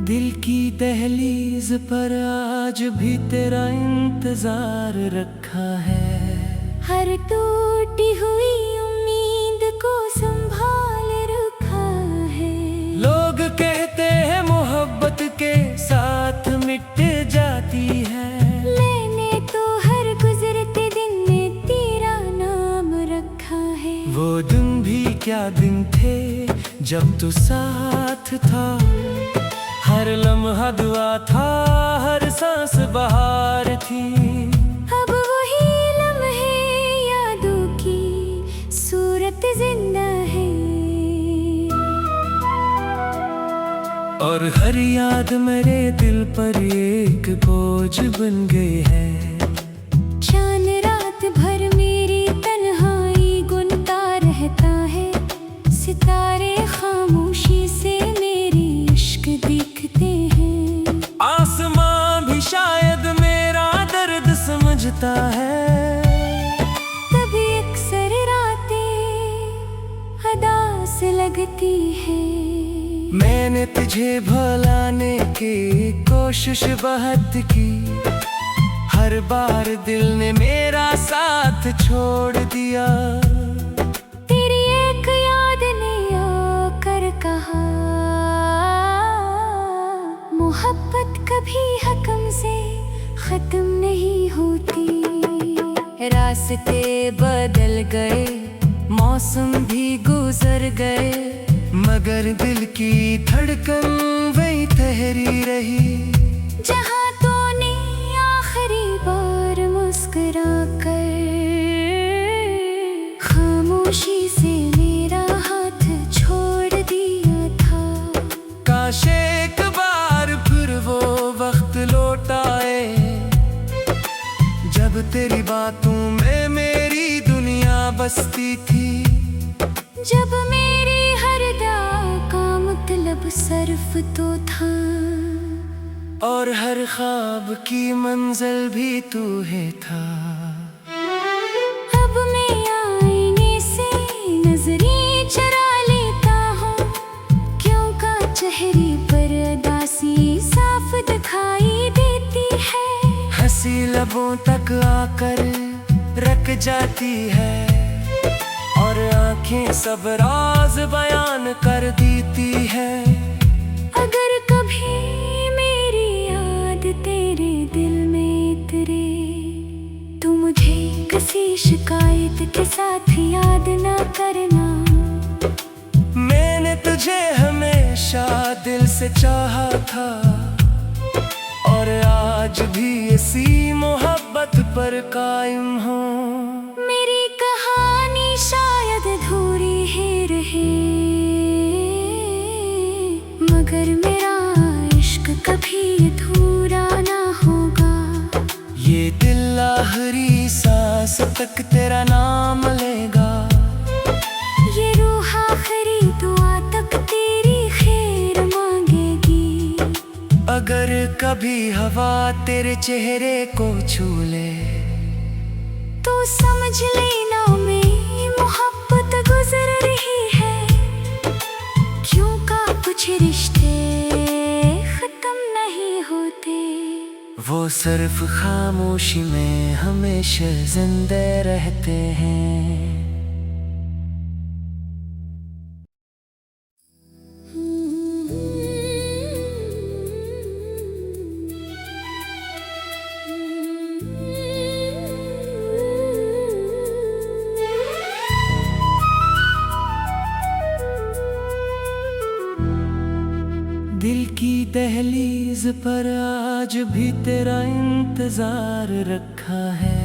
दिल की दहलीज पर आज भी तेरा इंतजार रखा है। हर टूटी हुई उम्मीद को संभाल रखा है। लोग कहते हैं मोहब्बत के साथ मिट जाती है। मैंने तो हर गुजरते दिन में तेरा नाम रखा है। वो दिन भी क्या दिन थे जब तू साथ था। हर लम्हा दुआ था, हर सांस बहार थी। अब वही लम्हे यादों की सूरत जिंदा है। और हर याद मेरे दिल पर एक बोझ बन गई है। चांद रात भर मेरी तन्हाई गुनता रहता है। सितारे खामोशी से मेरी इश्क दिखते हैं। आसमां भी शायद मेरा दर्द समझता है। तभी अक्सर रातें अदा से लगती है। मैंने तुझे भुलाने की कोशिश बहुत की। हर बार दिल ने मेरा साथ छोड़ दिया। तेरी एक याद ने आकर कहा, मोहब्बत कभी हकम से खत्म नहीं होती। रास्ते बदल गए, मौसम भी गुजर गए, मगर दिल की धड़कन वही ठहरी रही। जहाँ तूने आखिरी बार मुस्कुरा कर खामोशी से मेरा हाथ छोड़ दिया था। काश एक बार फिर वो वक्त लौट आए, जब तेरी बातों में मेरी दुनिया बसती थी। जब मेरी हर दुआ का मतलब सिर्फ तो था। और हर ख्वाब की मंजिल भी तू है था। अब मैं आईने से नजरें चुरा लेता हूँ, क्यों का चेहरे पर उदासी साफ दिखाई देती है। हंसी लबों तक आकर रख जाती है, और आंखें सब राज बयान कर देती है। अगर कभी मेरी याद तेरे दिल में उतरे, तो मुझे किसी शिकायत के साथ याद ना करना। मैंने तुझे हमेशा दिल से चाहा था, और आज भी इसी मोहब्बत पर कायम हूँ। मेरी कहानी शायद अधूरी ही रहे, मगर मेरा इश्क कभी अधूरा ना होगा। ये दिल आखिरी सांस तक तेरा नाम लेगा। ये रूह आखिरी दुआ तक तेरी खैर मांगेगी। अगर कभी हवा तेरे चेहरे को छू ले, तो समझ लेना मेरी मोहब्बत गुजर रही है। क्यों का कुछ रिश्ते खत्म नहीं होते, वो सिर्फ खामोशी में हमेशा जिंदे रहते हैं। दिल की दहलीज पर आज भी तेरा इंतजार रखा है।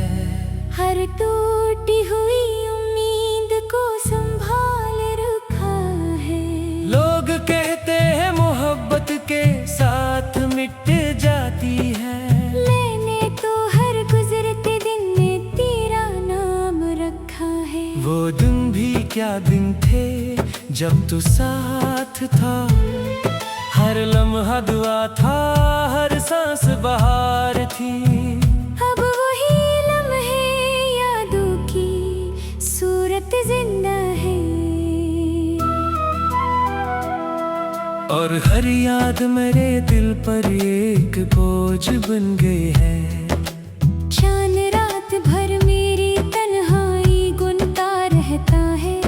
हर टूटी हुई उम्मीद को संभाल रखा है। लोग कहते हैं मोहब्बत के साथ मिट जाती है। मैंने तो हर गुजरते दिन में तेरा नाम रखा है। वो दिन भी क्या दिन थे जब तू साथ था। हर लम्हा दुआ था, हर सांस बहार थी। अब वही लम्हे यादों की सूरत जिंदा है। और हर याद मेरे दिल पर एक बोझ बन गई है। चांद रात भर मेरी तन्हाई गुनता रहता है,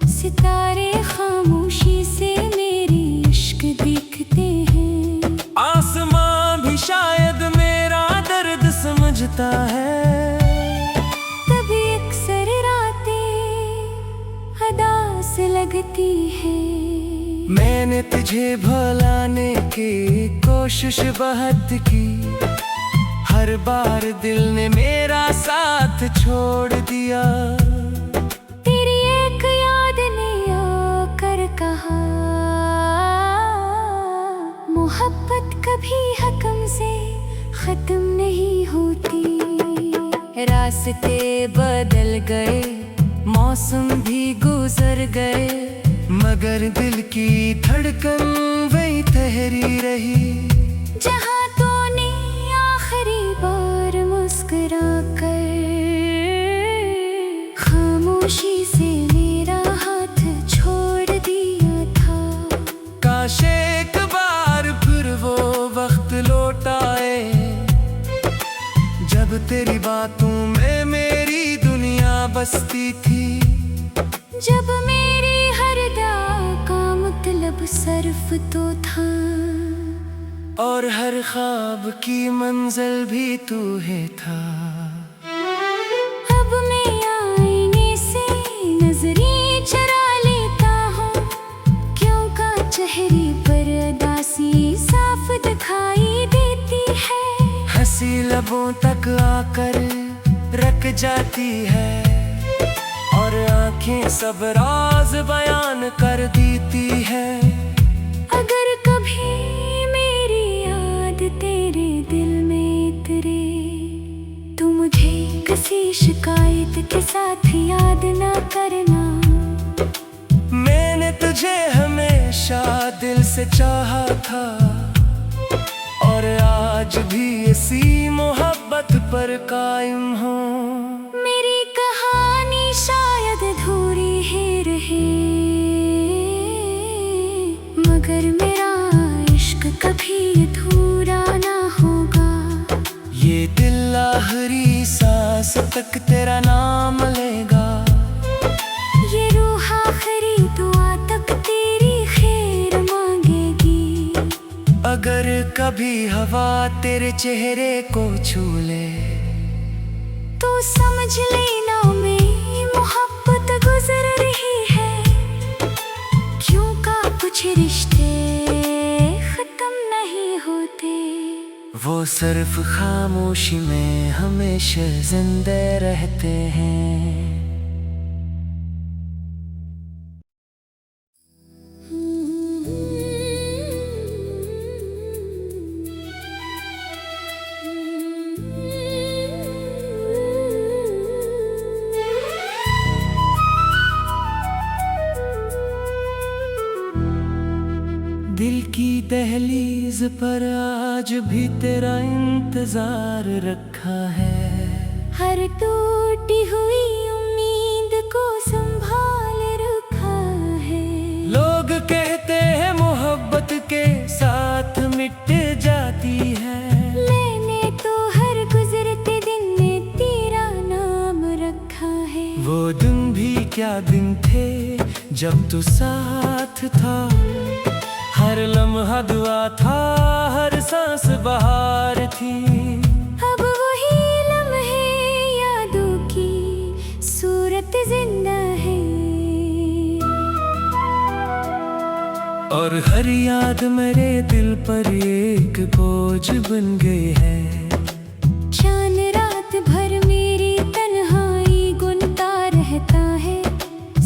सितारे खामोशी से मेरी इश्क दिखते हैं। आसमां भी शायद मेरा दर्द समझता है, तभी अक्सर रातें उदास लगती है। मैंने तुझे भुलाने की कोशिश बहुत की, हर बार दिल ने मेरा साथ छोड़ दिया। तेरी एक याद ने आकर कहा, मोहब्बत कभी हकम से खत्म नहीं होती। रास्ते बदल गए, मौसम भी गुजर गए, मगर दिल की धड़कन वही ठहरी रही। जहाँ तूने आखिरी बार मुस्कुरा कर खामोशी से मेरा हाथ छोड़ दिया था। काश एक बार फिर वो वक्त लौट आए, जब तेरी बातों में मेरी दुनिया बसती थी। जब मेरी हर दुआ का मतलब सिर्फ तो था, और हर ख्वाब की मंजिल भी तू ही था। अब मैं आईने से नजरें चुरा लेता हूँ, क्यों का चेहरे पर उदासी साफ दिखाई देती है। हंसी लबों तक आकर रख जाती है, और आंखें सब राज बयान कर देती है। अगर कभी मेरी याद तेरे दिल में उतरे, तो मुझे किसी शिकायत के साथ याद ना करना। मैंने तुझे हमेशा दिल से चाहा था, और आज भी इसी मोहब्बत पर कायम हूँ। मेरी कहानी शायद अधूरी ही रहे, मगर मेरा इश्क कभी अधूरा ना होगा। ये दिल आखिरी सांस तक तेरा नाम लेगा, ये रूह आखिरी दुआ तक तेरी खैर मांगेगी। अगर कभी हवा तेरे चेहरे को छू ले, तो समझ लेना मेरी मोहब्बत गुजर रही है। क्यों का कुछ रिश्ते खत्म नहीं होते, वो सिर्फ खामोशी में हमेशा जिंदे रहते हैं। दिल की दहलीज पर आज भी तेरा इंतजार रखा है। हर टूटी हुई उम्मीद को संभाल रखा है। लोग कहते हैं मोहब्बत के साथ मिट जाती है, मैंने तो हर गुजरते दिन में तेरा नाम रखा है। वो दिन भी क्या दिन थे जब तू साथ था, हर लम्हा दुआ था, हर सांस बहार थी। अब वही लम्हे यादों की सूरत जिंदा है, और हर याद मेरे दिल पर एक बोझ बन गई है। चांद रात भर मेरी तन्हाई गुनता रहता है,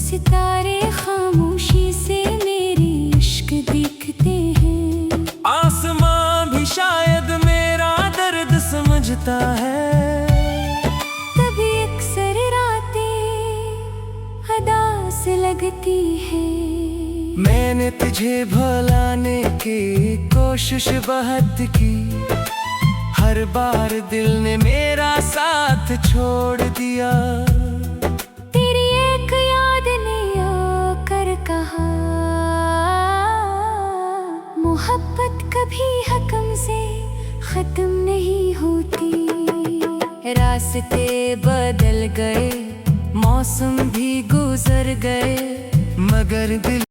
सितारे खामोशी से मेरी इश्क दिखते हैं। आसमां भी शायद मेरा दर्द समझता है, तभी अक्सर रातें उदास लगती है। मैंने तुझे भुलाने की कोशिश बहुत की, हर बार दिल ने मेरा साथ छोड़ दिया। तेरी एक याद ने आकर कहा, रास्ते बदल गए, मौसम भी गुजर गए, मगर दिल